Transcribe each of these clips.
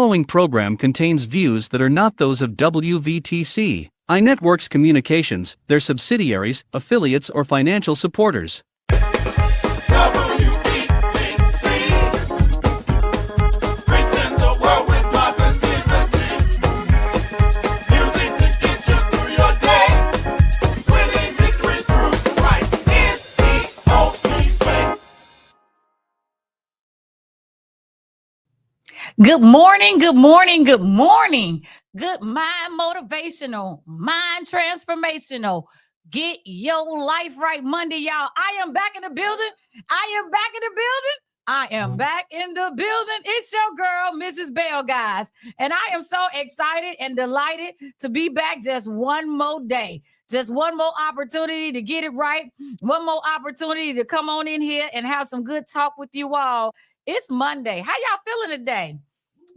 following program contains views that are not those of WVTC, iNetworks Communications, their subsidiaries, affiliates, or financial supporters. Good morning, good morning, good morning. Good mind motivational, mind transformational. Get your life right Monday, y'all. I am back in the building. I am back in the building. It's your girl, Mrs. Bell, guys. And I am so excited and delighted to be back just one more day. Just one more opportunity to get it right. One more opportunity to come on in here and have some good talk with you all. It's Monday. How y'all feeling today?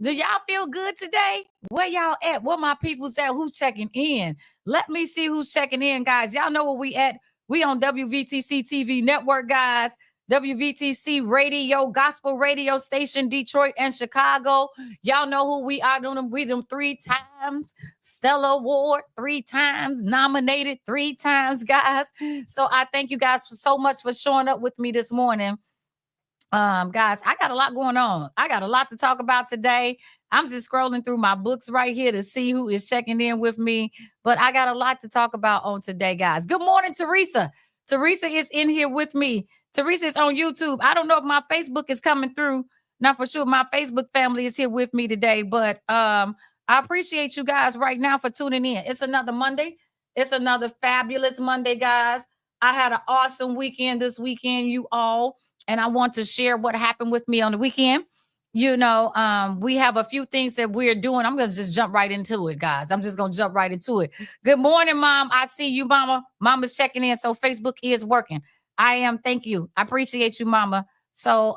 Do y'all feel good today? Where y'all at? Where my people's at? Who's checking in? Let me see who's checking in, guys. Y'all know where we at. We on WVTC TV network, guys. WVTC radio, gospel radio station, Detroit and Chicago. Y'all know who we are. We them 3 times. Stellar Award 3 times. Nominated 3 times, guys. So I thank you guys so much for showing up with me this morning. Guys, I got a lot going on. I got a lot to talk about today. I'm just scrolling through my books right here to see who is checking in with me. But I got a lot to talk about on today, guys. Good morning, Teresa. Teresa is in here with me. Teresa is on YouTube. I don't know if my Facebook is coming through. Not for sure. My Facebook family is here with me today. But I appreciate you guys right now for tuning in. It's another Monday. It's another fabulous Monday, guys. I had an awesome weekend this weekend, you all. And I want to share what happened with me on the weekend. You know, we have a few things that we're doing. I'm going to just jump right into it, guys. I'm just going to jump right into it. Good morning, Mom. I see you, Mama. Mama's checking in. So Facebook is working. I am. Thank you. I appreciate you, Mama. So,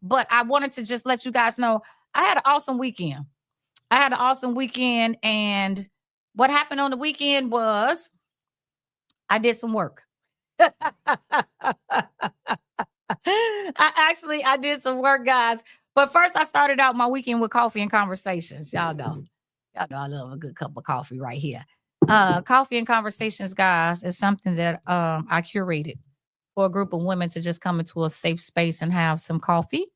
but I wanted to just let you guys know I had an awesome weekend. And what happened on the weekend was I did some work. I did some work, guys. But first, I started out my weekend with coffee and conversations. Y'all know I love a good cup of coffee right here. Coffee and conversations, guys, is something that I curated for a group of women to just come into a safe space and have some coffee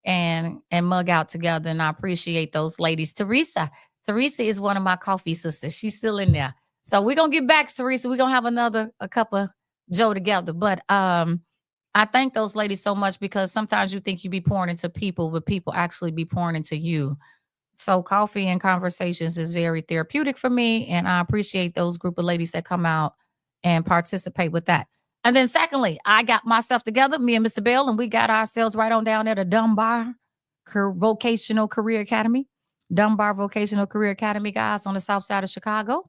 and mug out together. And I appreciate those ladies. Teresa is one of my coffee sisters. She's still in there. So we're gonna get back, Teresa. We're gonna have a cup of Joe together. But I thank those ladies so much because sometimes you think you be pouring into people, but people actually be pouring into you. So coffee and conversations is very therapeutic for me. And I appreciate those group of ladies that come out and participate with that. And then secondly, I got myself together, me and Mr. Bell, and we got ourselves right on down there to Dunbar Vocational Career Academy. Dunbar Vocational Career Academy, guys, on the south side of Chicago.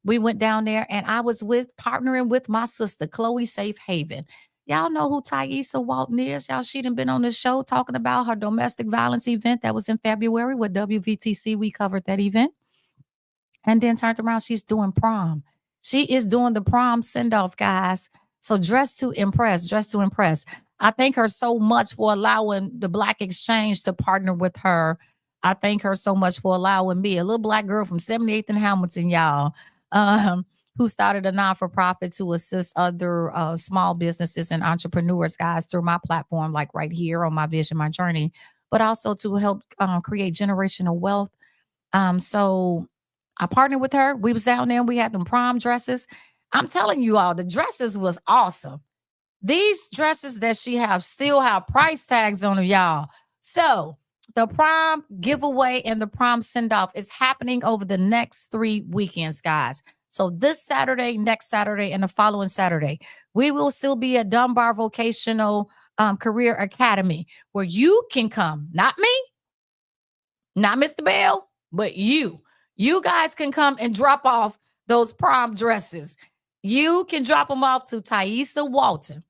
We went down there and I was partnering with my sister, Chloe Safe Haven. Y'all know who Thaisa Walton is. Y'all, she done been on the show talking about her domestic violence event that was in February with WVTC. We covered that event. And then turned around, she's doing prom. She is doing the prom send-off, guys. So dress to impress. I thank her so much for allowing the Black Exchange to partner with her. I thank her so much for allowing me, a little Black girl from 78th and Hamilton, y'all, who started a non-for-profit to assist other small businesses and entrepreneurs, guys, through my platform, like right here on My Vision, My Journey, but also to help create generational wealth. So I partnered with her. We was down there and we had them prom dresses. I'm telling you all, the dresses was awesome. These dresses that she have still have price tags on them, y'all. So the prom giveaway and the prom send-off is happening over the next 3 weekends, guys. So this Saturday, next Saturday, and the following Saturday, we will still be at Dunbar Vocational Career Academy, where you can come, not me, not Mr. Bell, but you. You guys can come and drop off those prom dresses. You can drop them off to Thaisa Walton.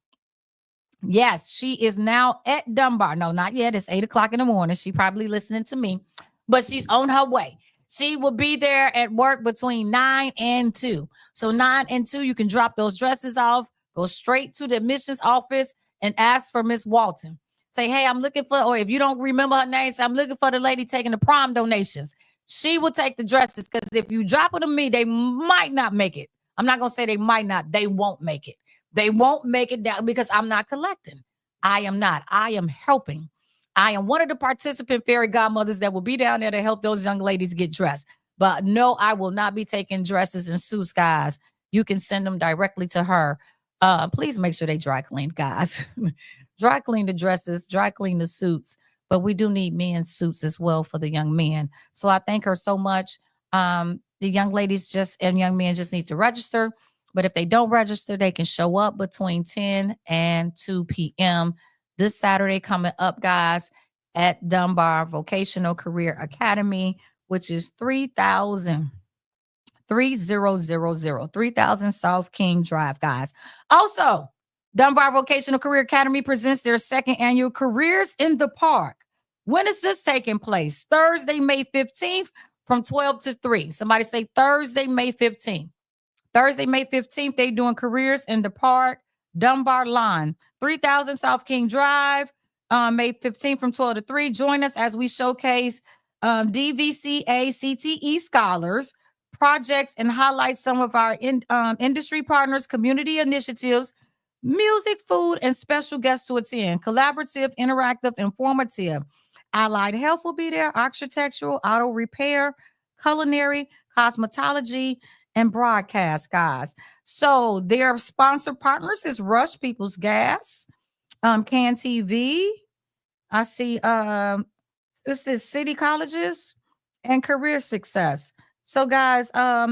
Yes, she is now at Dunbar. No, not yet. It's 8:00 in the morning. She probably listening to me, but she's on her way. She will be there at work between 9 and 2. So 9 and 2, you can drop those dresses off, go straight to the admissions office and ask for Miss Walton. Say, hey, I'm looking for, or if you don't remember her name, say, I'm looking for the lady taking the prom donations. She will take the dresses, because if you drop it to me, they might not make it. I'm not going to say they might not. They won't make it. They won't make it down because I'm not collecting. I am not. I am helping. I am one of the participant fairy godmothers that will be down there to help those young ladies get dressed. But no, I will not be taking dresses and suits, guys. You can send them directly to her. Please make sure they dry clean, guys. Dry clean the dresses, dry clean the suits. But we do need men's suits as well for the young men. So I thank her so much. The young ladies and young men just need to register. But if they don't register, they can show up between 10 and 2 p.m. this Saturday coming up, guys, at Dunbar Vocational Career Academy, which is 3000 South King Drive, guys. Also, Dunbar Vocational Career Academy presents their second annual Careers in the Park. When is this taking place? Thursday, May 15th from 12 to 3. Somebody say Thursday, May 15th. Thursday, May 15th, they're doing Careers in the Park, Dunbar Line, 3000 South King Drive, May 15th from 12 to 3. Join us as we showcase DVCA CTE scholars, projects, and highlight some of our industry partners, community initiatives, music, food, and special guests to attend. Collaborative, interactive, informative. Allied Health will be there, architectural, auto repair, culinary, cosmetology, and broadcast, guys. So their sponsor partners is Rush People's Gas, Can TV. I see it's the City Colleges and Career Success. So, guys,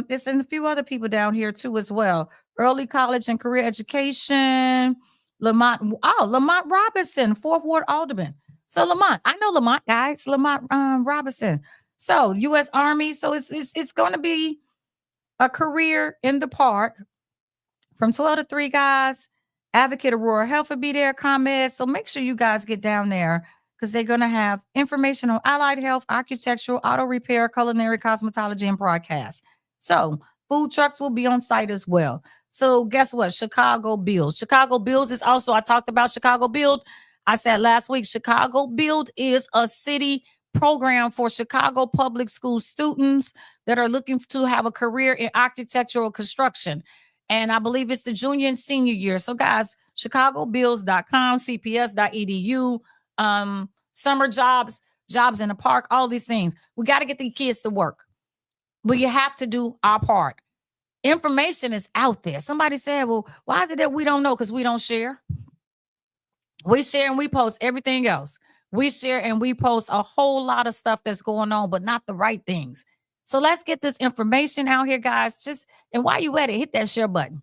it's and a few other people down here too as well. Early College and Career Education, Lamont Robinson, 4th Ward Alderman. So Lamont, I know Lamont, guys, Lamont Robinson. So U.S. Army. So it's going to be a career in the park from 12 to 3, guys. Advocate Aurora Health will be there, ComEd. So make sure you guys get down there because they're going to have information on allied health, architectural, auto repair, culinary, cosmetology, and broadcast. So food trucks will be on site as well. So guess what? Chicago Build. Chicago Builds is also, I talked about Chicago Build. I said last week, Chicago Build is a city program for Chicago public school students that are looking to have a career in architectural construction. And I believe it's the junior and senior year. So guys, chicagobuilds.com, cps.edu, summer jobs in the park, all these things. We got to get the kids to work. But you have to do our part. Information is out there. Somebody said, well, why is it that we don't know? Because we don't share. We share and we post everything else. We share and we post a whole lot of stuff that's going on, but not the right things. So let's get this information out here, guys. And while you at it, hit that share button.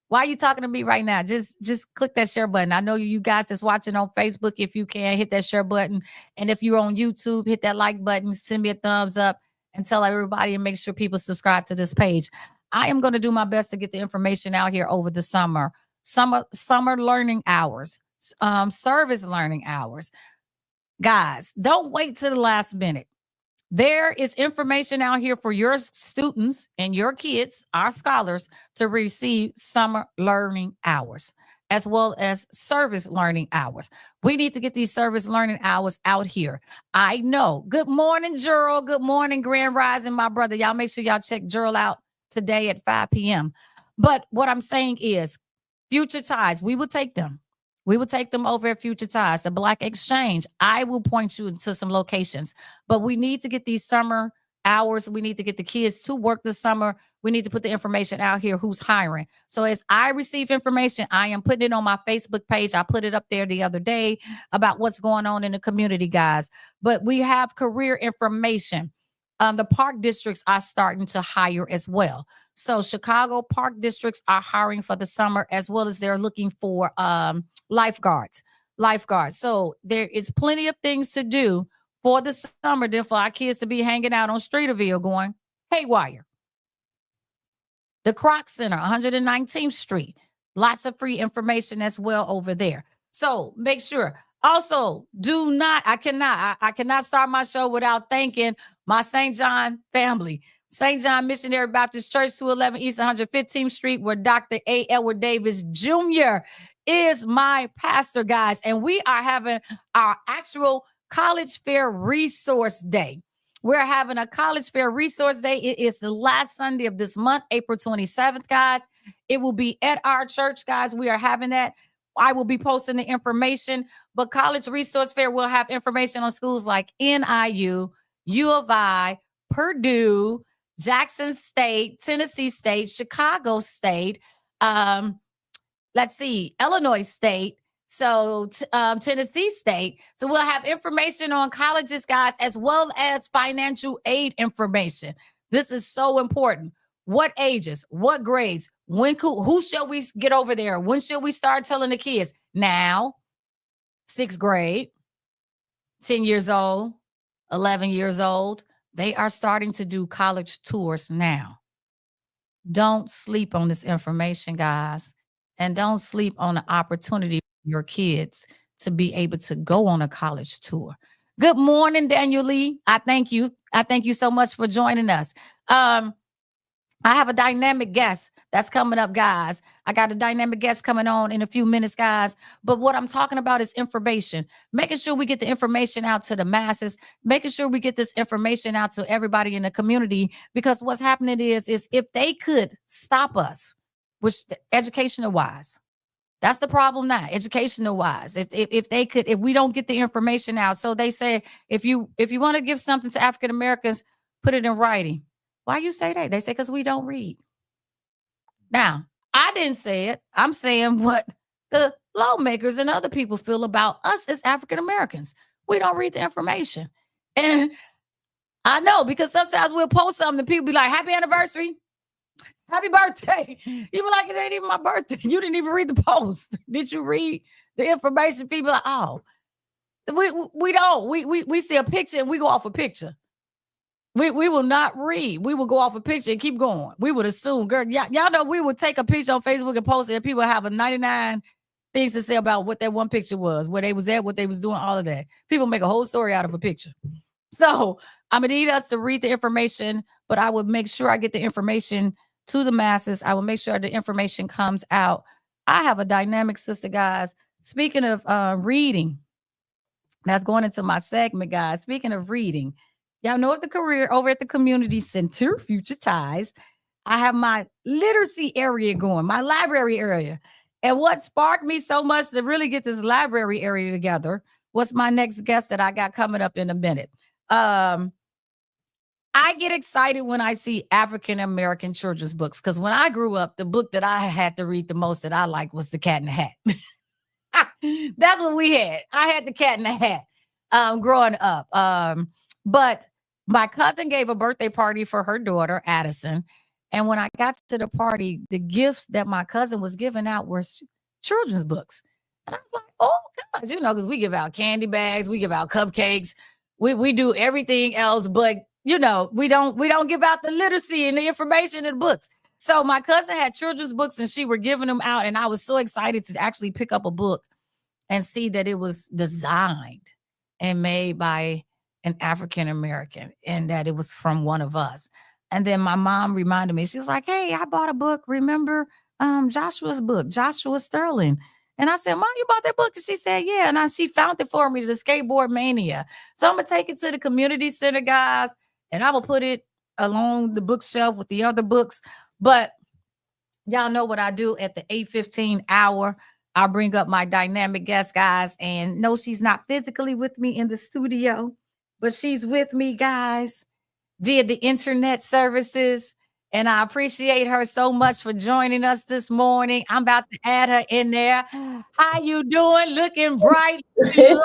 Why are you talking to me right now? Just click that share button. I know you guys that's watching on Facebook, if you can, hit that share button. And if you're on YouTube, hit that like button, send me a thumbs up, and tell everybody and make sure people subscribe to this page. I am going to do my best to get the information out here over the summer. Summer learning hours, service learning hours. Guys, don't wait till the last minute. There is information out here for your students and your kids, our scholars, to receive summer learning hours, as well as service learning hours. We need to get these service learning hours out here. I know. Good morning, Gerald. Good morning, Grand Rising, my brother. Y'all make sure y'all check Gerald out today at 5 p.m. But what I'm saying is, Future Tides, we will take them. We will take them over at Future Ties, the Black Exchange. I will point you to some locations, but we need to get these summer hours. We need to get the kids to work this summer. We need to put the information out here who's hiring. So as I receive information, I am putting it on my Facebook page. I put it up there the other day about what's going on in the community, guys. But we have career information. The park districts are starting to hire as well. So Chicago park districts are hiring for the summer, as well as they're looking for lifeguards. So there is plenty of things to do for the summer than for our kids to be hanging out on Streeterville going haywire. The Croc Center, 119th Street. Lots of free information as well over there. So make sure. Also, I cannot start my show without thanking my St. John family. St. John Missionary Baptist Church, 211 East 115th Street, where Dr. A. Edward Davis Jr. is my pastor, guys, and we are having our actual college fair resource day. We're having a college fair resource day. It is the last Sunday of this month, April 27th, guys. It will be at our church, guys. We are having that. I will be posting the information, but College Resource Fair will have information on schools like NIU, U of I, Purdue, Jackson State, Tennessee State, Chicago State, let's see, Illinois State, so Tennessee State. So we'll have information on colleges, guys, as well as financial aid information. This is so important. What ages, what grades, who shall we get over there? When should we start telling the kids? Now, 6th grade, 10 years old, 11 years old, they are starting to do college tours now. Don't sleep on this information, guys. And don't sleep on the opportunity for your kids to be able to go on a college tour. Good morning, Daniel Lee. I thank you. I thank you so much for joining us. I have a dynamic guest that's coming up, guys. I got a dynamic guest coming on in a few minutes, guys. But what I'm talking about is information, making sure we get the information out to the masses, making sure we get this information out to everybody in the community. Because what's happening is if they could stop us, which educational wise, that's the problem now, educational wise. If they could, if we don't get the information out, so they say if you want to give something to African Americans, put it in writing. Why you say that? They say because we don't read. Now, I didn't say it. I'm saying what the lawmakers and other people feel about us as African Americans. We don't read the information. And I know, because sometimes we'll post something and people be like, happy anniversary, happy birthday. You be like, it ain't even my birthday. You didn't even read the post. Did you read the information? People like, oh, we don't. We see a picture and we go off a picture. We will not read. We will go off a picture and keep going. We would assume, girl, y'all know we would take a picture on Facebook and post it, and people have a 99 things to say about what that one picture was, where they was at, what they was doing, all of that. People make a whole story out of a picture. So I'm going to need us to read the information, but I would make sure I get the information to the masses. I will make sure the information comes out. I have a dynamic sister, guys. Speaking of reading, that's going into my segment, guys. Speaking of reading, y'all know of the career over at the community center, Future Ties. I have my literacy area going, my library area. And what sparked me so much to really get this library area together was my next guest that I got coming up in a minute. I get excited when I see African American children's books, because when I grew up, the book that I had to read the most that I liked was The Cat in the Hat. That's what we had. I had The Cat in the Hat growing up. But my cousin gave a birthday party for her daughter, Addison. And when I got to the party, the gifts that my cousin was giving out were children's books. And I was like, oh, gosh, because we give out candy bags, we give out cupcakes, we do everything else, but we don't give out the literacy and the information in the books. So my cousin had children's books and she were giving them out. And I was so excited to actually pick up a book and see that it was designed and made by an African American and that it was from one of us. And then my mom reminded me, she's like, hey, I bought a book. Remember Joshua's book, Joshua Sterling? And I said, Mom, you bought that book? And she said, yeah. And she found it for me, The Skateboard Mania. So I'm going to take it to the community center, guys, and I will put it along the bookshelf with the other books. But y'all know what I do at the 8:15 hour. I'll bring up my dynamic guest, guys. And no, she's not physically with me in the studio, but she's with me, guys, via the internet services. And I appreciate her so much for joining us this morning. I'm about to add her in there. How you doing? Looking bright. Come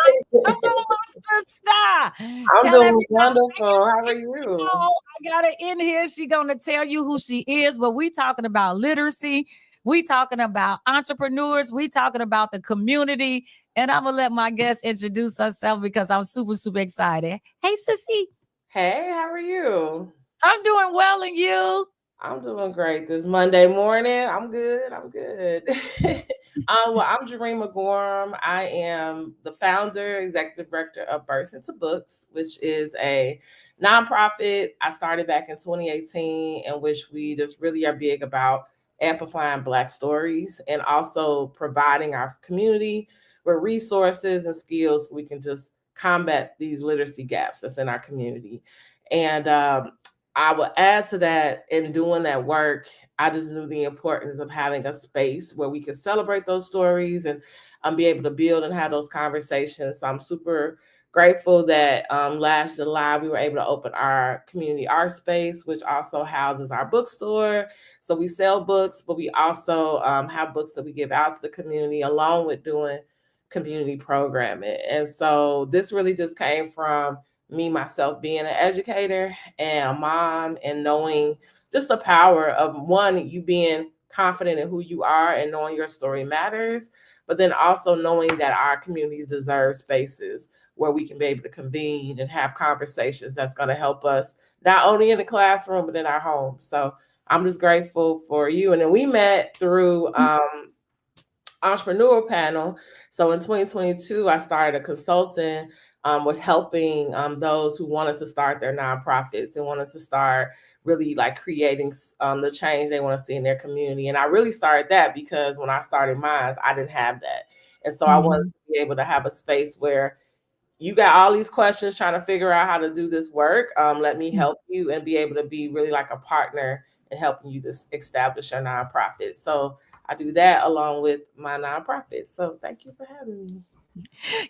on, my sister. I'm doing wonderful. How are you? I got her in here. She's going to tell you who she is. But we talking about literacy. We talking about entrepreneurs. We talking about the community. And I'm going to let my guest introduce herself because I'm super, super excited. Hey, sissy. Hey, how are you? I'm doing well, and you? I'm doing great this Monday morning. I'm good. Well, I'm Jarima Gorham. I am the founder, executive director of Burst Into Books, which is a nonprofit I started back in 2018, in which we just really are big about amplifying Black stories and also providing our community with resources and skills so we can just combat these literacy gaps that's in our community. And I will add to that, in doing that work, I just knew the importance of having a space where we could celebrate those stories and be able to build and have those conversations. So I'm super grateful that last July we were able to open our community art space, which also houses our bookstore. So we sell books, but we also have books that we give out to the community along with doing community programming. And so this really just came from me, myself being an educator and a mom, and knowing just the power of, one, you being confident in who you are and knowing your story matters, but then also knowing that our communities deserve spaces where we can be able to convene and have conversations that's going to help us not only in the classroom, but in our homes. So I'm just grateful for you. And then we met through entrepreneurial panel. So in 2022, I started a consultant with helping those who wanted to start their nonprofits and wanted to start really like creating the change they want to see in their community. And I really started that because when I started mine, I didn't have that. And so I wanted to be able to have a space where you got all these questions trying to figure out how to do this work. Let me help you and be able to be really like a partner in helping you to establish your nonprofit. So I do that along with my nonprofit. So thank you for having me.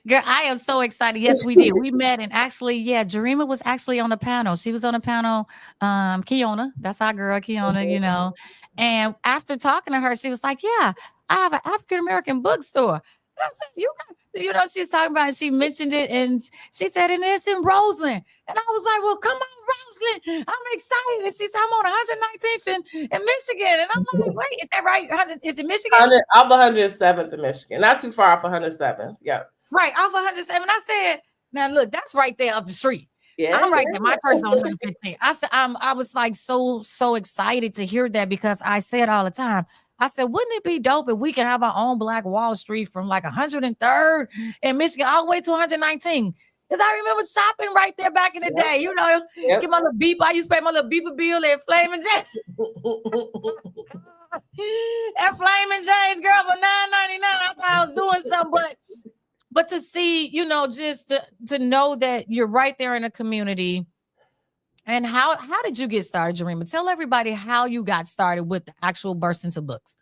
Girl, I am so excited. Yes, we did. We met, and actually, yeah, Jarima was actually on the panel. She was on the panel. Kiona, that's our girl, Kiona. And after talking to her, she was like, "Yeah, I have an African American bookstore." And I said, she's talking about it. She mentioned it, and she said, "And it's in Roseland." And I was like, "Well, come on, Roseland. I'm excited." And she said, "I'm on 119th in Michigan." And I'm like, "Wait, is that right? Is it Michigan?" I'm 107th in Michigan. Not too far off 107th. Yep. Right, off 107. I said, "Now look, that's right there up the street." Yeah, I'm right there. My church is on 115. I said, I was like so excited to hear that, because I said all the time, I said, wouldn't it be dope if we could have our own Black Wall Street from like 103rd in Michigan all the way to 119? Because I remember shopping right there back in the day. Get my little beep. I used to pay my little beeper bill at Flaming James. At Flaming James, girl, for $9.99. I thought I was doing something, but to see, just to know that you're right there in a community. And how did you get started, Jarima? Tell everybody how you got started with the actual Burst Into Books.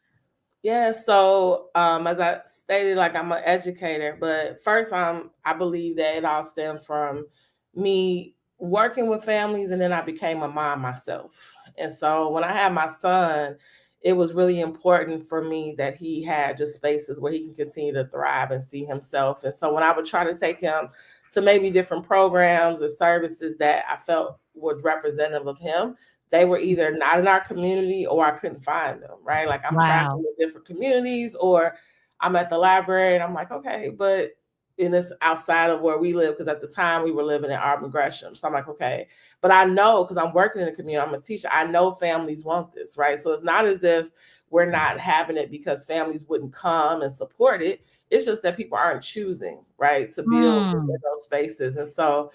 Yeah, so as I stated, like, I'm an educator, but first I believe that it all stemmed from me working with families, and then I became a mom myself. And so when I had my son, it was really important for me that he had just spaces where he can continue to thrive and see himself. And so when I would try to take him to maybe different programs or services that I felt was representative of him, they were either not in our community or I couldn't find them, right? Like, I'm traveling with different communities, or I'm at the library and I'm like, okay, but in this outside of where we live, because at the time we were living in Auburn Gresham. So I'm like, okay, but I know, because I'm working in the community, I'm a teacher, I know families want this, right? So it's not as if we're not having it because families wouldn't come and support it. It's just that people aren't choosing, right, to build in those spaces. And so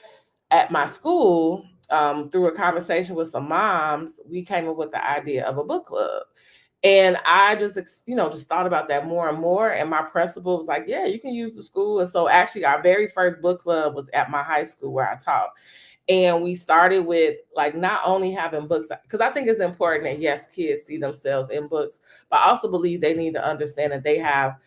at my school, through a conversation with some moms, we came up with the idea of a book club. And I just thought about that more and more. And my principal was like, yeah, you can use the school. And so actually our very first book club was at my high school where I taught. And we started with, like, not only having books, because I think it's important that, yes, kids see themselves in books, but I also believe they need to understand that they have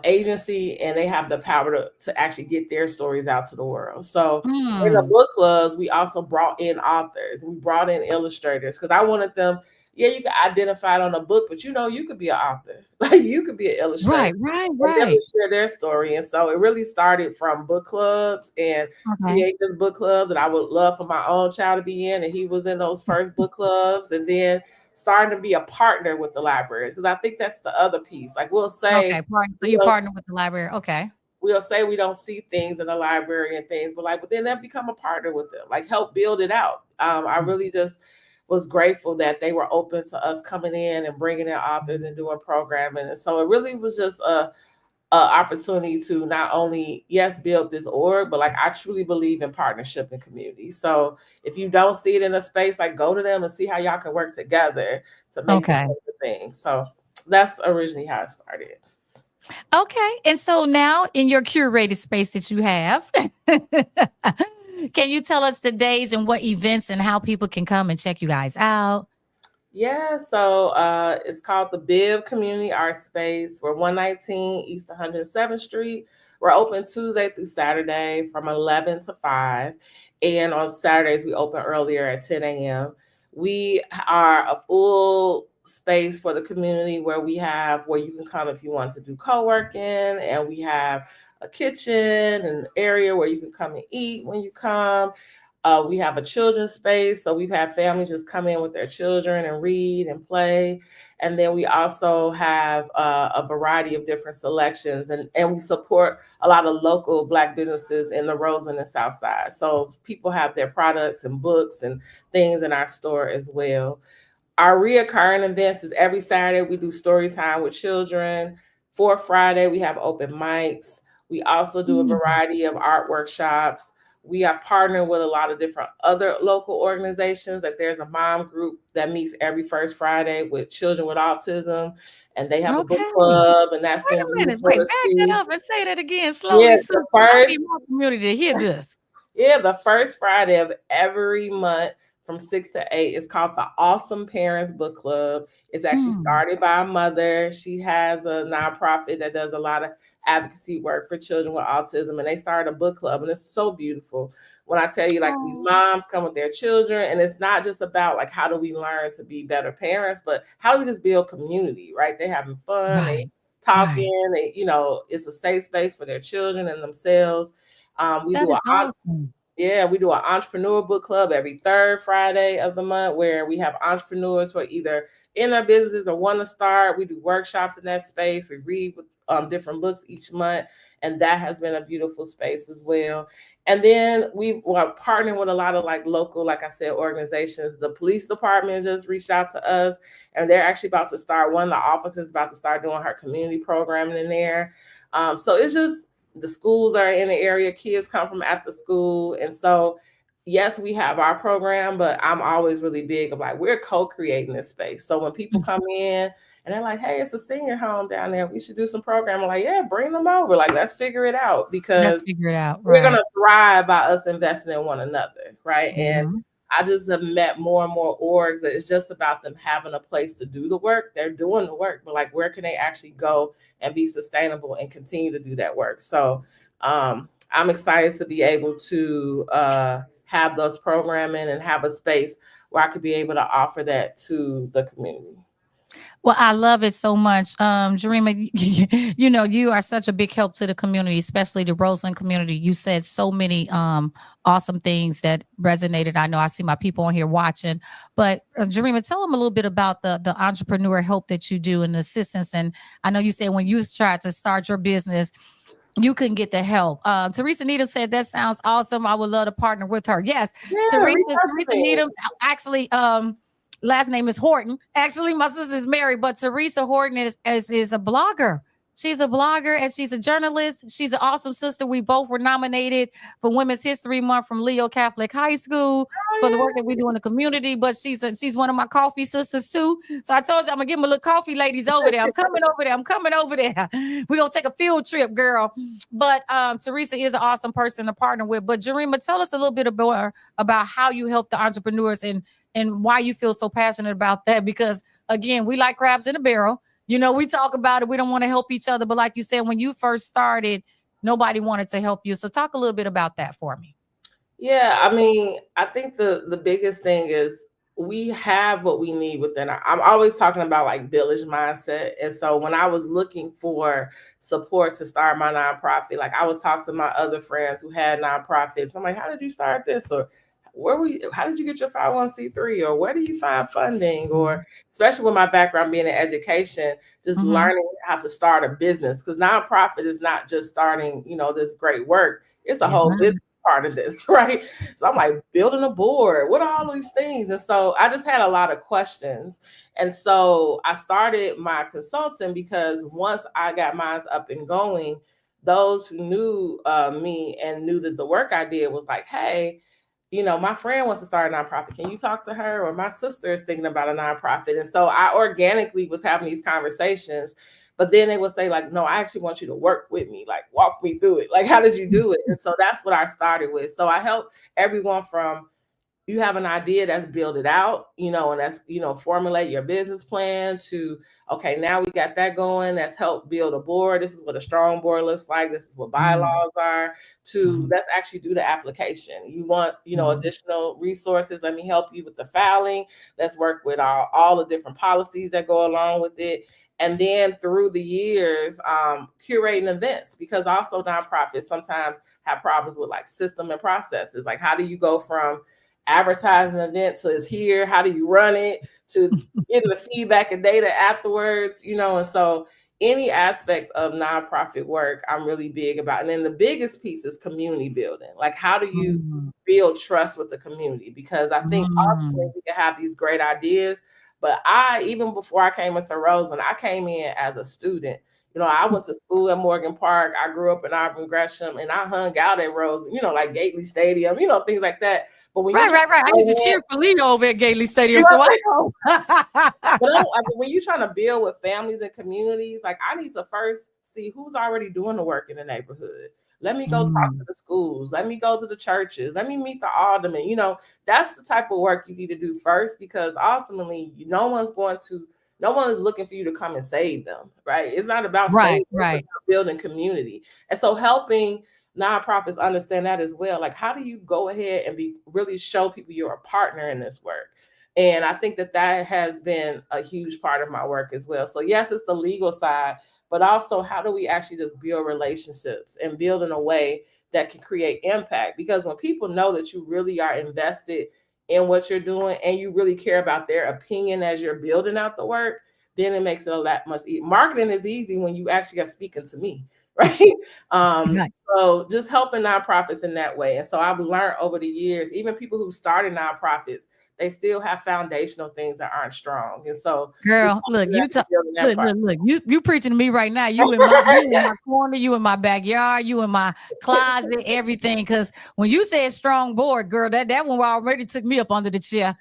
agency and they have the power to actually get their stories out to the world. So in the book clubs, we also brought in authors. We brought in illustrators, because I wanted them, you can identify it on a book, but you could be an author. Like, you could be an illustrator. Right. And then we share their story. And so it really started from book clubs and create this book club that I would love for my own child to be in. And he was in those first book clubs, and then starting to be a partner with the libraries, because I think that's the other piece. Like, we'll say, so you partner with the library. Okay. We'll say we don't see things in the library and things, but then that become a partner with them, like help build it out. I really just was grateful that they were open to us coming in and bringing in authors and doing programming. And so it really was just opportunity to not only build this org, but like I truly believe in partnership and community. So if you don't see it in a space, like go to them and see how y'all can work together to make this Okay. a thing. So that's originally how it started. Okay. And so now in your curated space that you have, can you tell us the days and what events and how people can come and check you guys out? Yeah, so it's called the Biv Community Art Space. We're 119 East 107th Street. We're open Tuesday through Saturday from 11 to 5. And on Saturdays, we open earlier at 10 a.m. We are a full space for the community where you can come if you want to do co-working, and we have a kitchen and an area where you can come and eat when you come. We have a children's space, so we've had families just come in with their children and read and play. And then we also have a variety of different selections, and we support a lot of local Black businesses in the Roseland and South Side. So people have their products and books and things in our store as well. Our reoccurring events is every Saturday we do story time with children. Fourth Friday we have open mics. We also do a variety of art workshops. We are partnering with a lot of different other local organizations. Like there's a mom group that meets every first Friday with children with autism, and they have a book Okay. club, and that's Wait been a minute. beautiful Wait, to back that see. up and say that again Yeah, slowly. So the I first need more community to hear this. the first Friday of every month from 6 to 8 is called the Awesome Parents Book Club. It's actually Mm. started by a mother. She has a nonprofit that does a lot of advocacy work for children with autism, and they started a book club, and it's so beautiful. When I tell you, like these Oh, moms come with their children, and it's not just about like how do we learn to be better parents, but how do we just build community, right? They having fun, they right. Right. talking, it's a safe space for their children and themselves. We That do is awesome. we do an entrepreneur book club every third Friday of the month where we have entrepreneurs who are either in their businesses or want to start. We do workshops in that space. We read with different books each month, and that has been a beautiful space as well. And then we are partnering with a lot of like local, like I said, organizations. The police department just reached out to us, and they're actually about to start. One of the officers about to start doing her community programming in there. So it's just the schools are in the area, kids come from after school. And so, yes, we have our program, but I'm always really big of like, we're co-creating this space. So when people come in and they're like, hey, it's a senior home down there, we should do some programming. Like, yeah, bring them over. Like, let's figure it out Let's because figure it out. we're going Right. to thrive by us investing in one another. Right. And Mhm. I just have met more and more orgs that it's just about them having a place to do the work. They're doing the work, but like, where can they actually go and be sustainable and continue to do that work? So I'm excited to be able to have those programming and have a space where I could be able to offer that to the community. Well, I love it so much. Jarima, you are such a big help to the community, especially the Roseland community. You said so many awesome things that resonated. I know I see my people on here watching, but Jarima, tell them a little bit about the entrepreneur help that you do and the assistance. And I know you said when you tried to start your business, you couldn't get the help. Teresa Needham said that sounds awesome. I would love to partner with her. Yes, Yeah, reach out to Teresa me. Needham actually last name is Horton. Actually, my sister's married, but Teresa Horton is a blogger. She's a blogger and she's a journalist. She's an awesome sister. We both were nominated for Women's History Month from Leo Catholic High School for the work that we do in the community. But she's one of my coffee sisters too. So I told you I'm gonna give them a little coffee ladies over there. I'm coming over there. I'm coming over there. We're gonna take a field trip, girl. But Teresa is an awesome person to partner with. But Jarima, tell us a little bit about how you help the entrepreneurs and why you feel so passionate about that. Because again, we like crabs in a barrel. We talk about it. We don't want to help each other. But like you said, when you first started, nobody wanted to help you. So talk a little bit about that for me. Yeah, I mean, I think the biggest thing is we have what we need within I'm always talking about like village mindset. And so when I was looking for support to start my nonprofit, like I would talk to my other friends who had nonprofits. I'm like, how did you start this? Or how did you get your 501c3? Or where do you find funding? Or especially with my background being in education, just Mm-hmm. learning how to start a business. Because nonprofit is not just starting, this great work. It's a It's whole not. business part of this, right? So I'm like, building a board, what are all these things? And so I just had a lot of questions. And so I started my consulting because once I got mine up and going, those who knew me and knew that the work I did was like, hey, my friend wants to start a nonprofit. Can you talk to her? Or my sister is thinking about a nonprofit. And so I organically was having these conversations, but then they would say like, no, I actually want you to work with me, like walk me through it. Like, how did you do it? And so that's what I started with. So I help everyone from, you have an idea, that's build it out, and that's, formulate your business plan to, okay, now we got that going. Let's help build a board. This is what a strong board looks like. This is what bylaws are, to let's actually do the application. You want, additional resources. Let me help you with the filing. Let's work with all the different policies that go along with it. And then through the years, curating events, because also nonprofits sometimes have problems with like system and processes. Like, how do you go from advertising an event to it's here? How do you run it to getting the feedback and data afterwards? And so any aspect of nonprofit work, I'm really big about. And then the biggest piece is community building. Like, how do you build trust with the community? Because I think often we can have these great ideas, but even before I came into Roseland, I came in as a student. I went to school at Morgan Park. I grew up in Auburn Gresham, and I hung out at Roseland, like Gately Stadium, things like that. But when right. I used to cheer for Leo over at Gately Stadium, so I know. But when you're trying to build with families and communities, like, I need to first see who's already doing the work in the neighborhood. Let me go talk to the schools. Let me go to the churches. Let me meet the aldermen. That's the type of work you need to do first, because ultimately, no one is looking for you to come and save them, right? It's not about saving, it's about building community. And so helping nonprofits understand that as well. Like, how do you go ahead and really show people you're a partner in this work? And I think that has been a huge part of my work as well. So yes, it's the legal side, but also how do we actually just build relationships and build in a way that can create impact? Because when people know that you really are invested in what you're doing and you really care about their opinion as you're building out the work, then it makes it a lot much easier. Marketing is easy when you actually are speaking to me, right? So just helping nonprofits in that way. And so I've learned over the years, even people who started nonprofits, they still have foundational things that aren't strong. And so, girl, look, you preaching to me right now. You in my corner, you in my backyard, you in my closet, everything. Because when you said strong board, girl, that one already took me up under the chair.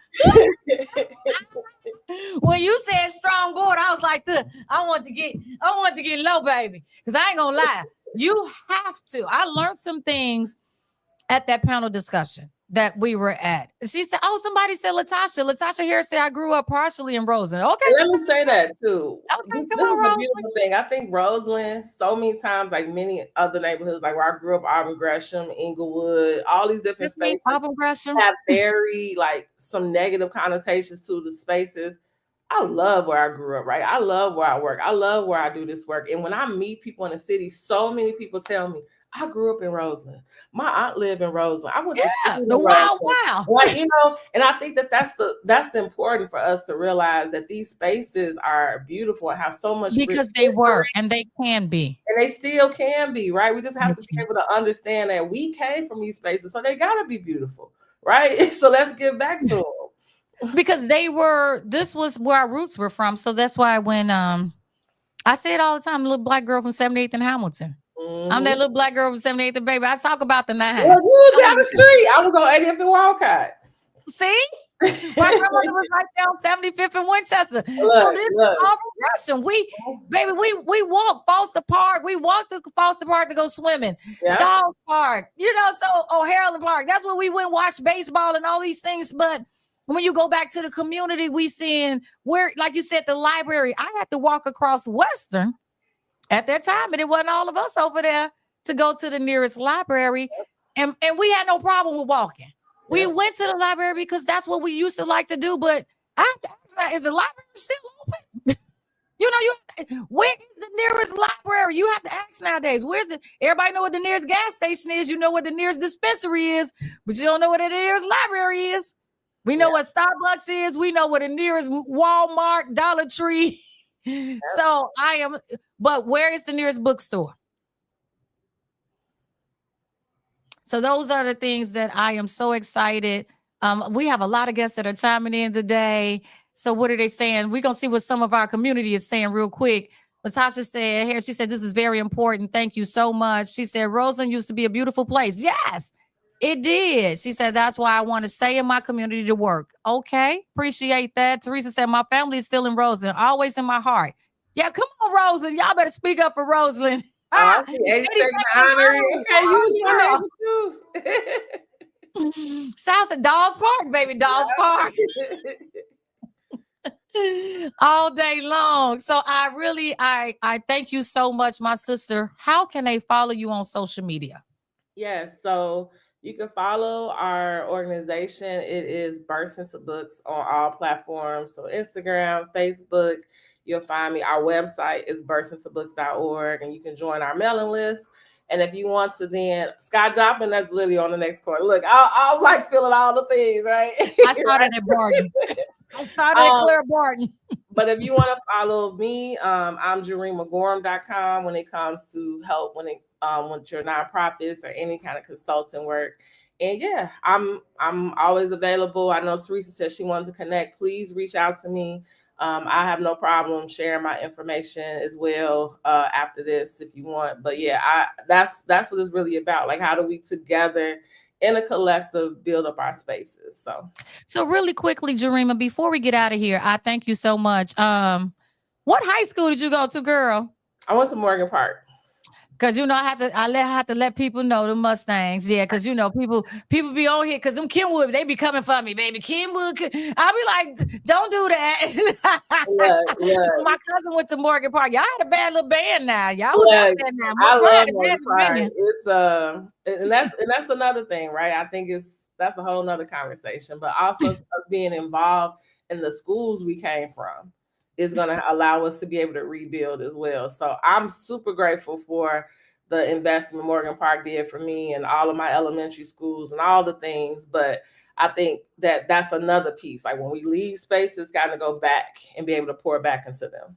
When you said strong board, I was like, I want to get low, baby. Because I ain't gonna lie, you have to. I learned some things at that panel discussion that we were at. She said, oh, somebody said Latasha Harris said I grew up partially in Roseland. Okay. Let me say that too. Okay, this is the beautiful thing. I think Roseland, so many times, like many other neighborhoods, like where I grew up, Auburn Gresham, Inglewood, all these different spaces have very some negative connotations to the spaces. I love where I grew up, right? I love where I work. I love where I do this work. And when I meet people in the city, so many people tell me, I grew up in Roseland. My aunt lived in Roseland. I went to school in Roseland. Wow. And I think that's important for us to realize that these spaces are beautiful and have so much because they were and they can be. And they still can be, right? We just have to be able to understand that we came from these spaces, so they gotta be beautiful, right? So let's give back to them. Because this was where our roots were from. So that's why when I say it all the time, the little black girl from 78th and Hamilton. I'm that little black girl from 78th and baby. I talk about the 9. Well, you was down the street. I was on 80th and Walcott. See? My grandmother was right down 75th and Winchester. So this is all progression. We walked Foster Park. We walked to Foster Park to go swimming. Dog Park. So O'Harland Park. That's where we went and watched baseball and all these things. But when you go back to the community, we seeing where, like you said, the library. I had to walk across Western at that time, and it wasn't all of us over there to go to the nearest library. And we had no problem with walking. We went to the library because that's what we used to like to do. But I have to ask, is the library still open? Where is the nearest library? You have to ask nowadays. Everybody know what the nearest gas station is. You know what the nearest dispensary is, but you don't know what the nearest library is. We know what Starbucks is. We know what the nearest Walmart, Dollar Tree. So but where is the nearest bookstore? So those are the things that I am so excited. We have a lot of guests that are chiming in today. So what are they saying? We're gonna see what some of our community is saying real quick. Latasha said here, she said, this is very important. Thank you so much. She said, Roseland used to be a beautiful place. Yes, it did. She said, that's why I want to stay in my community to work. Okay, appreciate that. Teresa said, my family is still in Roseland, always in my heart. Yeah, come on, Roseland. Y'all better speak up for Roseland. Oh, I see 82nd Honorary. Okay, you was on there too. South of Dawes Park, baby, Dawes Park. All day long. So I thank you so much, my sister. How can they follow you on social media? Yes, so you can follow our organization. It is Burst Into Books on all platforms. So Instagram, Facebook, you'll find me. Our website is burstintobooks.org, and you can join our mailing list. And if you want to, then Scott Joplin, that's literally on the next quarter. Look, I'll like filling all the things, right? I started at Barton. I started at Claire Barton. But if you want to follow me, I'm JareemaGorham.com when it comes to help with your nonprofits or any kind of consulting work. And yeah, I'm always available. I know Teresa said she wanted to connect. Please reach out to me. I have no problem sharing my information as well after this if you want. But yeah, that's what it's really about. Like, how do we together in a collective build up our spaces? So really quickly, Jareema, before we get out of here, I thank you so much. What high school did you go to, girl? I went to Morgan Park. Cause I have to let people know the Mustangs, yeah. Cause people be on here, cause them Kenwood, they be coming for me, baby. Kenwood, I'll be like, don't do that. Look. My cousin went to Morgan Park. Y'all had a bad little band now. Y'all was out there now. I love Morgan Park. It's and that's another thing, right? I think that's a whole nother conversation. But also being involved in the schools we came from is going to allow us to be able to rebuild as well. So I'm super grateful for the investment Morgan Park did for me and all of my elementary schools and all the things. But I think that's another piece. Like, when we leave spaces, got to go back and be able to pour back into them.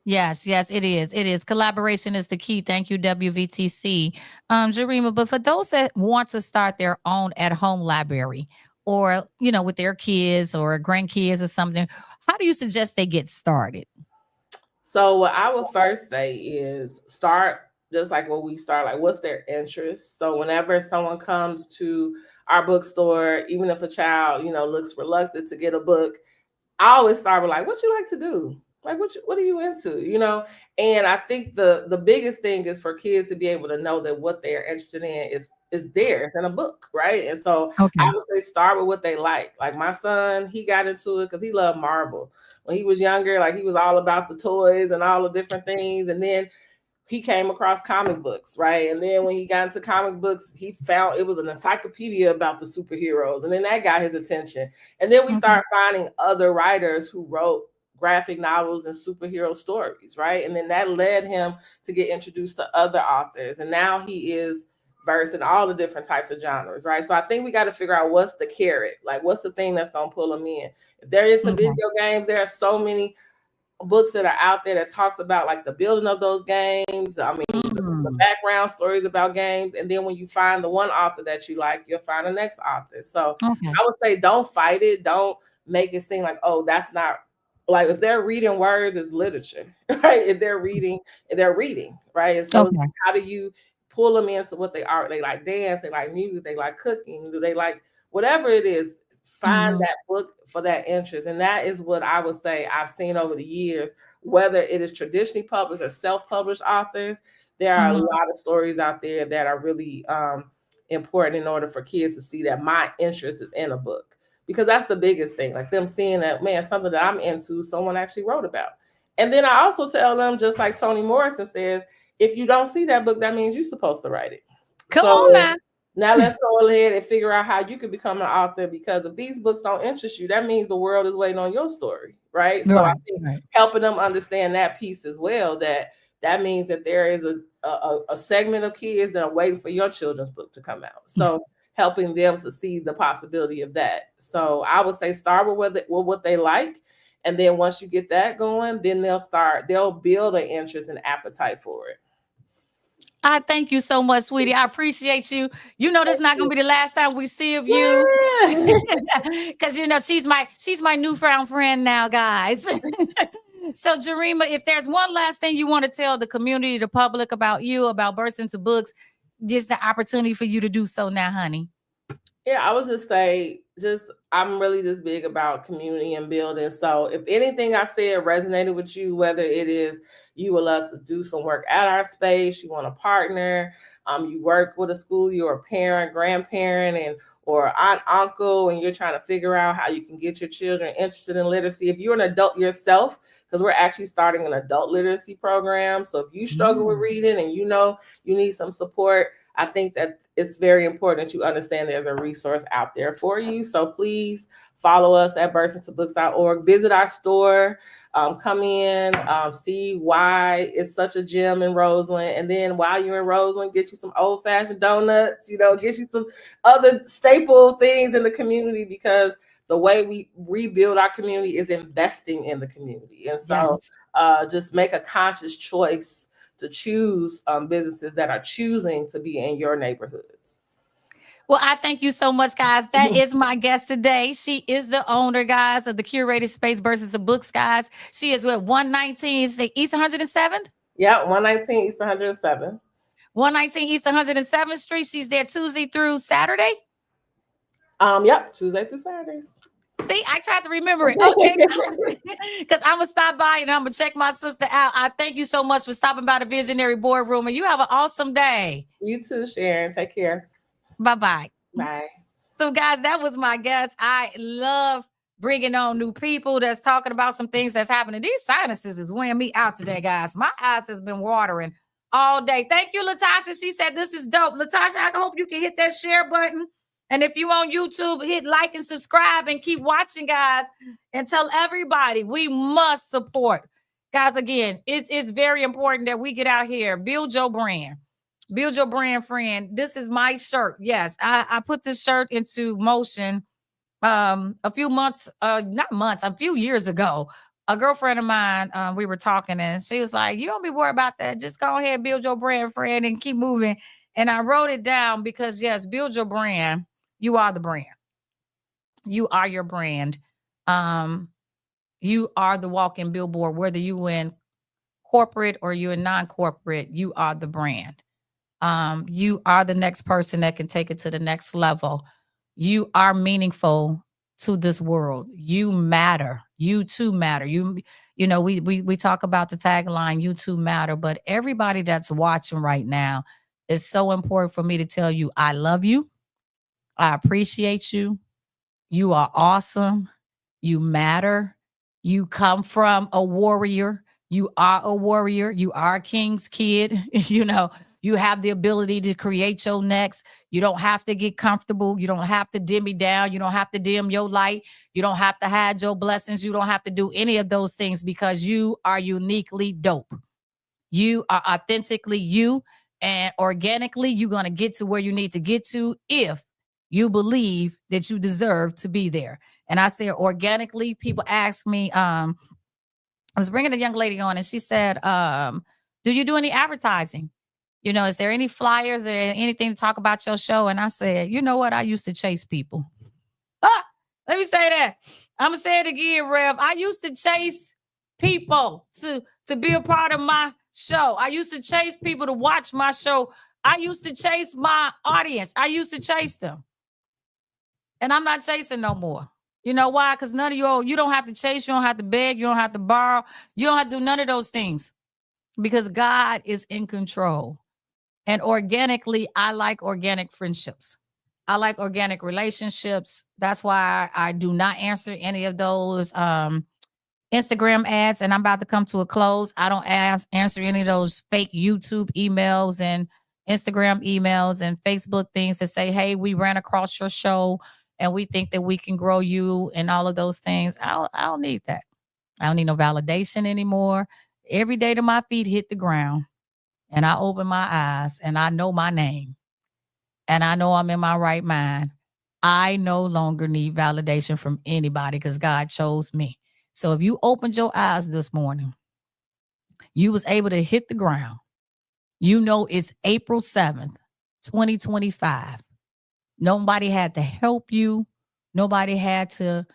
Yes, it is. It is. Collaboration is the key. Thank you, WVTC. Jareema, but for those that want to start their own at-home library, or, with their kids or grandkids or something, how do you suggest they get started? So what I would first say is start just like when we start, like, what's their interest? So whenever someone comes to our bookstore, even if a child, looks reluctant to get a book, I always start with, like, what you like to do? Like, what are you into? And I think the biggest thing is for kids to be able to know that what they're interested in is theirs in a book, right? And so I would say start with what they like. Like, my son, he got into it because he loved Marvel. When he was younger, like, he was all about the toys and all the different things. And then he came across comic books, right? And then when he got into comic books, he found it was an encyclopedia about the superheroes. And then that got his attention. And then we started finding other writers who wrote graphic novels and superhero stories, right? And then that led him to get introduced to other authors. And now he is versed in all the different types of genres, right? So I think we got to figure out what's the carrot, like, what's the thing that's going to pull them in. If they're into video games, there are so many books that are out there that talks about, like, the building of those games. I mean, the background stories about games. And then when you find the one author that you like, you'll find the next author. So I would say don't fight it. Don't make it seem like, oh, that's not, like, if they're reading words, it's literature, right? If they're reading, right? And so how do you pull them into what they are? They like dance, they like music, they like cooking, do they like whatever it is? Find that book for that interest. And that is what I would say I've seen over the years, whether it is traditionally published or self-published authors. There are a lot of stories out there that are really important in order for kids to see that my interest is in a book. Because that's the biggest thing, like them seeing that, man, something that I'm into, someone actually wrote about. And then I also tell them, just like Toni Morrison says, if you don't see that book, that means you're supposed to write it. Come on now. Now let's go ahead and figure out how you could become an author, because if these books don't interest you, that means the world is waiting on your story, right? So I think helping them understand that piece as well, that means that there is a segment of kids that are waiting for your children's book to come out. So helping them to see the possibility of that. So I would say start with what they like. And then once you get that going, then they'll build an interest and appetite for it. I thank you so much, sweetie. I appreciate you. You know, this is not gonna be the last time we see of you. Yeah. Because you know, she's my newfound friend now, guys. So, Jarima, if there's one last thing you want to tell the community, the public about you, about Burst Into Books, this is the opportunity for you to do so now, honey. Yeah, I would just say, I'm really just big about community and building. So if anything I said resonated with you, whether it is you would love to do some work at our space, you want to partner, you work with a school, you're a parent, grandparent, and or aunt, uncle, and you're trying to figure out how you can get your children interested in literacy. If you're an adult yourself, because we're actually starting an adult literacy program. So if you struggle with reading and you know you need some support, I think that it's very important that you understand there's a resource out there for you. So please follow us at burstintabooks.org. Visit our store, come in, see why it's such a gem in Roseland. And then while you're in Roseland, get you some old-fashioned donuts, get you some other staple things in the community, because the way we rebuild our community is investing in the community. And so just make a conscious choice to choose businesses that are choosing to be in your neighborhoods. Well, I thank you so much, guys. That is my guest today. She is the owner, guys, of the curated space Burst Into Books, guys. She is with 119 East 107th? Yeah, 119 East 107th. 119 East 107th Street. She's there Tuesday through Saturday? Yep, Tuesday through Saturdays. See, I tried to remember it. Okay. Because I'm going to stop by and I'm going to check my sister out. I thank you so much for stopping by the Visionary Boardroom, and you have an awesome day. You too, Sharon. Take care. Bye-bye. Bye. So, guys, that was my guest. I love bringing on new people that's talking about some things that's happening. These sinuses is weighing me out today, guys. My eyes has been watering all day. Thank you, Latasha. She said this is dope. Latasha, I hope you can hit that share button. And if you on YouTube, hit like and subscribe and keep watching, guys. And tell everybody we must support. Guys, again, it's very important that we get out here, build your brand. Build your brand, friend. This is my shirt. Yes, I put this shirt into motion a few years ago. A girlfriend of mine, we were talking, and she was like, you don't be worried about that. Just go ahead, build your brand, friend, and keep moving. And I wrote it down because, yes, build your brand. You are the brand. You are your brand. You are the walking billboard, whether you in corporate or you in non-corporate, you are the brand. You are the next person that can take it to the next level. You are meaningful to this world. You matter. You too matter. We talk about the tagline, you too matter, but everybody that's watching right now, it's so important for me to tell you, I love you. I appreciate you. You are awesome. You matter. You come from a warrior. You are a warrior. You are a king's kid. You have the ability to create your next. You don't have to get comfortable. You don't have to dim me down. You don't have to dim your light. You don't have to hide your blessings. You don't have to do any of those things, because you are uniquely dope. You are authentically you, and organically, you're going to get to where you need to get to if you believe that you deserve to be there. And I say organically. People ask me, I was bringing a young lady on, and she said, do you do any advertising? Is there any flyers or anything to talk about your show? And I said, you know what? I used to chase people. Let me say that. I'm going to say it again, Rev. I used to chase people to be a part of my show. I used to chase people to watch my show. I used to chase my audience. I used to chase them. And I'm not chasing no more. You know why? Because none of you don't have to chase. You don't have to beg. You don't have to borrow. You don't have to do none of those things, because God is in control. And organically, I like organic friendships. I like organic relationships. That's why I do not answer any of those Instagram ads. And I'm about to come to a close. I don't answer any of those fake YouTube emails and Instagram emails and Facebook things that say, hey, we ran across your show and we think that we can grow you and all of those things. I don't need that. I don't need no validation anymore. Every day that my feet hit the ground and I open my eyes and I know my name and I know I'm in my right mind, I no longer need validation from anybody, because God chose me. So if you opened your eyes this morning, you was able to hit the ground You know it's April 7th, 2025. Nobody had to help you. Nobody had to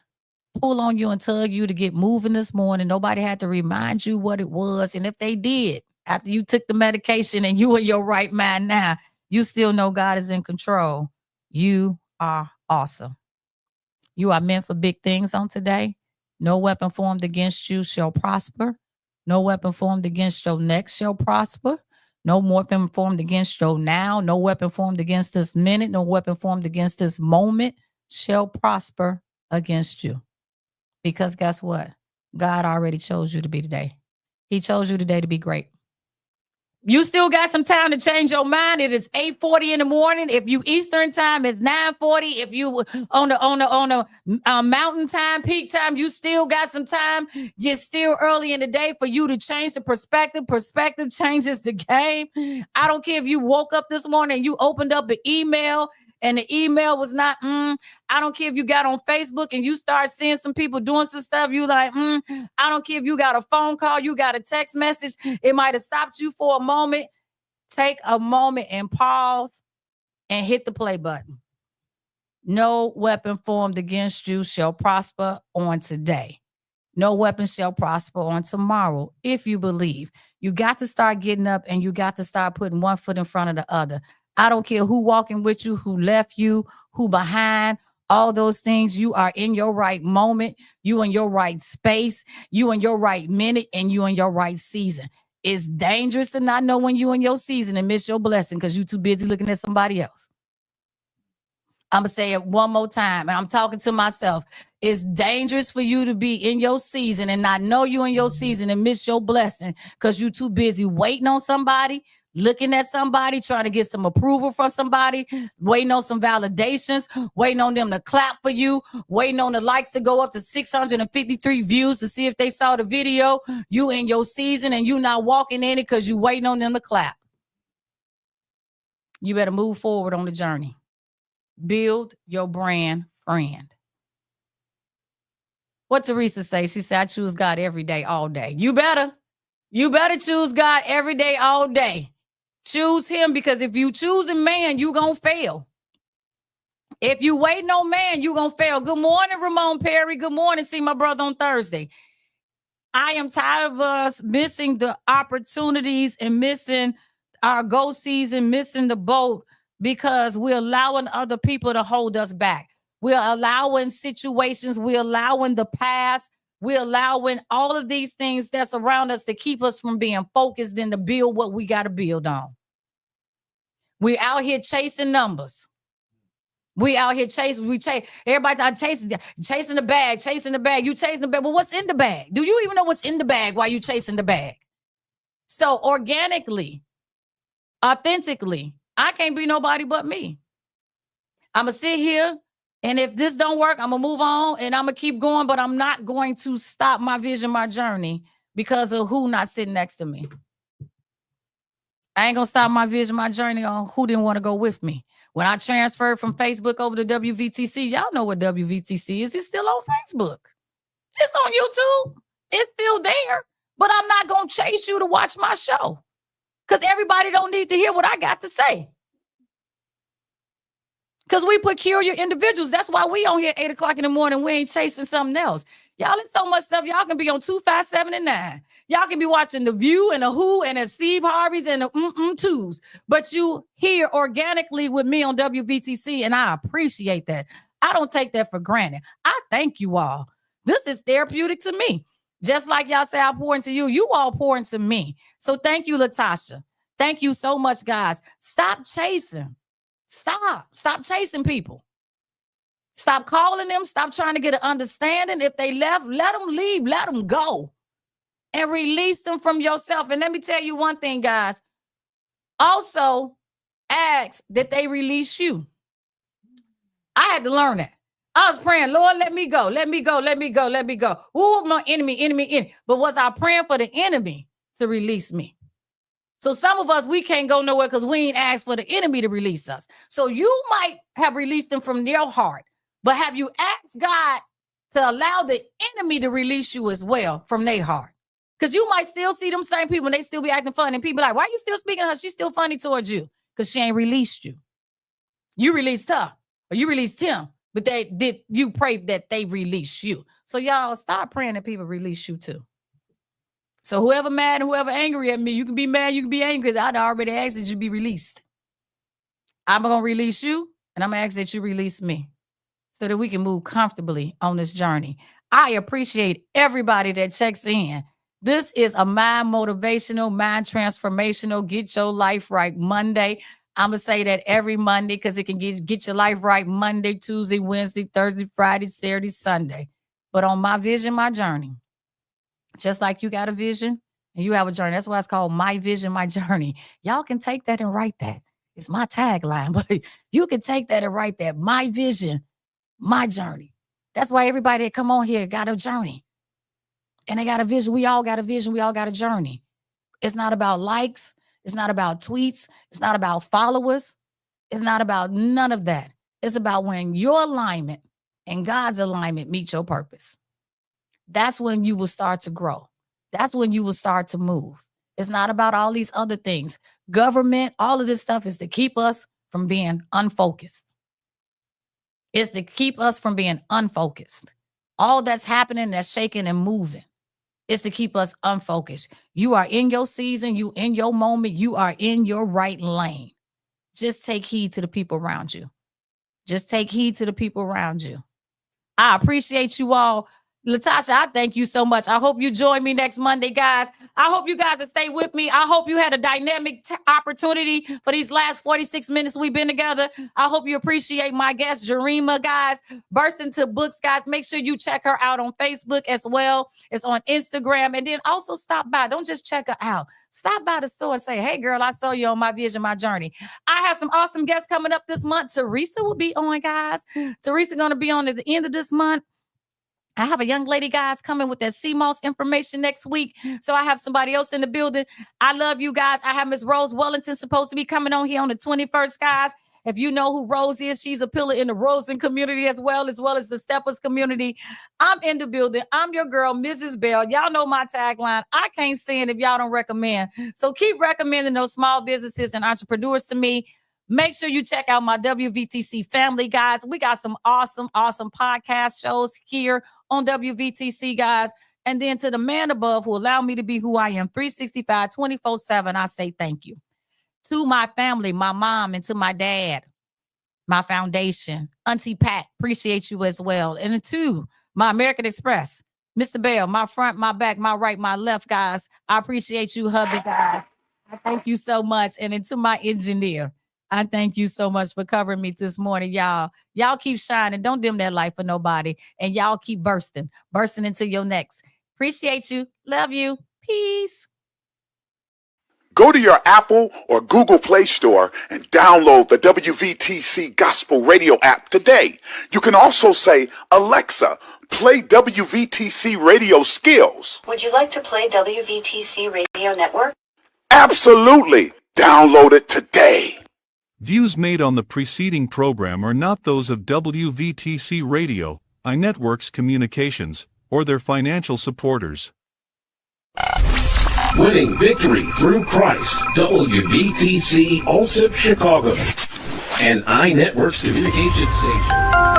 pull on you and tug you to get moving this morning. Nobody had to remind you what it was. And if they did, after you took the medication and you in your right mind now, you still know God is in control. You are awesome. You are meant for big things on today. No weapon formed against you shall prosper. No weapon formed against your next shall prosper. No weapon formed against your now. No weapon formed against this minute. No weapon formed against this moment shall prosper against you. Because guess what? God already chose you to be today. He chose you today to be great. You still got some time to change your mind. It is 8:40 in the morning. If you Eastern time, it's 9:40. If you on the mountain time, peak time, you still got some time. You're still early in the day for you to change the perspective. Perspective changes the game. I don't care if you woke up this morning and you opened up an email and the email was not, I don't care if you got on Facebook and you start seeing some people doing some stuff. You like, I don't care if you got a phone call, you got a text message. It might have stopped you for a moment. Take a moment and pause and hit the play button. No weapon formed against you shall prosper on today. No weapon shall prosper on tomorrow if you believe. You got to start getting up and you got to start putting one foot in front of the other. I don't care who walking with you, who left you, who behind, all those things. You are in your right moment. You in your right space. You in your right minute and you in your right season. It's dangerous to not know when you in your season and miss your blessing because you're too busy looking at somebody else. I'm going to say it one more time, and I'm talking to myself. It's dangerous for you to be in your season and not know you in your season and miss your blessing because you're too busy waiting on somebody, looking at somebody, trying to get some approval from somebody, waiting on some validations, waiting on them to clap for you, waiting on the likes to go up to 653 views to see if they saw the video. You in your season and you not walking in it because you waiting on them to clap. You better move forward on the journey. Build your brand friend. What Teresa say? She said, I choose God every day, all day. You better choose God every day, all day. Choose him because if you choose a man, you going to fail. If you wait no man, you going to fail. Good morning, Ramon Perry. Good morning. See my brother on Thursday. I am tired of us missing the opportunities and missing our go season, missing the boat because we're allowing other people to hold us back. We're allowing situations. We're allowing the past. We're allowing all of these things that's around us to keep us from being focused and to build what we got to build on. We're out here chasing numbers. We out here chasing. Everybody chasing the bag, chasing the bag. You chasing the bag. Well, what's in the bag? Do you even know what's in the bag while you chasing the bag? So organically, authentically, I can't be nobody but me. I'm going to sit here, and if this don't work, I'm going to move on, and I'm going to keep going, but I'm not going to stop my vision, my journey, because of who not sitting next to me. I ain't going to stop my vision, my journey on who didn't want to go with me. When I transferred from Facebook over to WVTC, y'all know what WVTC is. It's still on Facebook. It's on YouTube. It's still there. But I'm not going to chase you to watch my show because everybody don't need to hear what I got to say. Because we peculiar individuals. That's why we on here at 8 o'clock in the morning. We ain't chasing something else. Y'all, there's so much stuff. Y'all can be on 2, 5, 7, and 9. Y'all can be watching The View and The Who and the Steve Harveys and the twos. But you here organically with me on WVTC, and I appreciate that. I don't take that for granted. I thank you all. This is therapeutic to me. Just like y'all say I pour into you, you all pour into me. So thank you, Latasha. Thank you so much, guys. Stop chasing. Stop chasing people. Stop calling them. Stop trying to get an understanding. If they left, let them leave. Let them go. And release them from yourself. And let me tell you one thing, guys. Also, ask that they release you. I had to learn that. I was praying, Lord, let me go. Let me go. Let me go. Let me go. Ooh, my enemy. But was I praying for the enemy to release me? So some of us, we can't go nowhere because we ain't asked for the enemy to release us. So you might have released them from your heart, but have you asked God to allow the enemy to release you as well from their heart? Because you might still see them same people and they still be acting funny. And people like, why are you still speaking to her? She's still funny towards you. Because she ain't released you. You released her. Or you released him. But you pray that they release you. So y'all start praying that people release you too. So whoever mad and whoever angry at me, you can be mad, you can be angry, because I'd already asked that you be released. I'm going to release you, and I'm going to ask that you release me so that we can move comfortably on this journey. I appreciate everybody that checks in. This is a mind motivational, mind transformational, get your life right Monday. I'm going to say that every Monday because it can get your life right Monday, Tuesday, Wednesday, Thursday, Friday, Saturday, Sunday. But on my vision, my journey, just like you got a vision and you have a journey. That's why it's called My Vision, My Journey. Y'all can take that and write that. It's my tagline, but you can take that and write that. My vision, my journey. That's why everybody that come on here got a journey. And they got a vision. We all got a vision. We all got a journey. It's not about likes. It's not about tweets. It's not about followers. It's not about none of that. It's about when your alignment and God's alignment meet your purpose. That's when you will start to grow. That's when you will start to move. It's not about all these other things. Government, all of this stuff is to keep us from being unfocused. It's to keep us from being unfocused. All that's happening, that's shaking and moving, is to keep us unfocused. You are in your season. You in your moment. You are in your right lane. Just take heed to the people around you. Just take heed to the people around you. I appreciate you all. Latasha, I thank you so much. I hope you join me next Monday, guys. I hope you guys will stay with me. I hope you had a dynamic opportunity for these last 46 minutes we've been together. I hope you appreciate my guest, Jarima, guys. Burst into Books, guys. Make sure you check her out on Facebook as well. It's on Instagram. And then also stop by. Don't just check her out. Stop by the store and say, hey, girl, I saw you on My Vision, My Journey. I have some awesome guests coming up this month. Teresa will be on, guys. Teresa going to be on at the end of this month. I have a young lady, guys, coming with that CMOS information next week. So I have somebody else in the building. I love you guys. I have Miss Rose Wellington supposed to be coming on here on the 21st, guys. If you know who Rose is, she's a pillar in the Rosen community as well as the Steppers community. I'm in the building. I'm your girl, Mrs. Bell. Y'all know my tagline. I can't stand if y'all don't recommend. So keep recommending those small businesses and entrepreneurs to me. Make sure you check out my WVTC family, guys. We got some awesome podcast shows here on WVTC, guys. And then to the man above who allowed me to be who I am, 365, 24/7, I say thank you. To my family, my mom, and to my dad, my foundation, Auntie Pat, appreciate you as well. And to my American Express, Mr. Bell, my front, my back, my right, my left, guys. I appreciate you, hubby, guys. I thank you so much. And then to my engineer, I thank you so much for covering me this morning, y'all. Y'all keep shining. Don't dim that light for nobody. And y'all keep bursting into your next. Appreciate you. Love you. Peace. Go to your Apple or Google Play Store and download the WVTC Gospel Radio app today. You can also say, Alexa, play WVTC Radio Skills. Would you like to play WVTC Radio Network? Absolutely. Download it today. Views made on the preceding program are not those of WVTC Radio, iNetworks Communications, or their financial supporters. Winning victory through Christ, WVTC Allsip Chicago, and iNetworks Communications Station.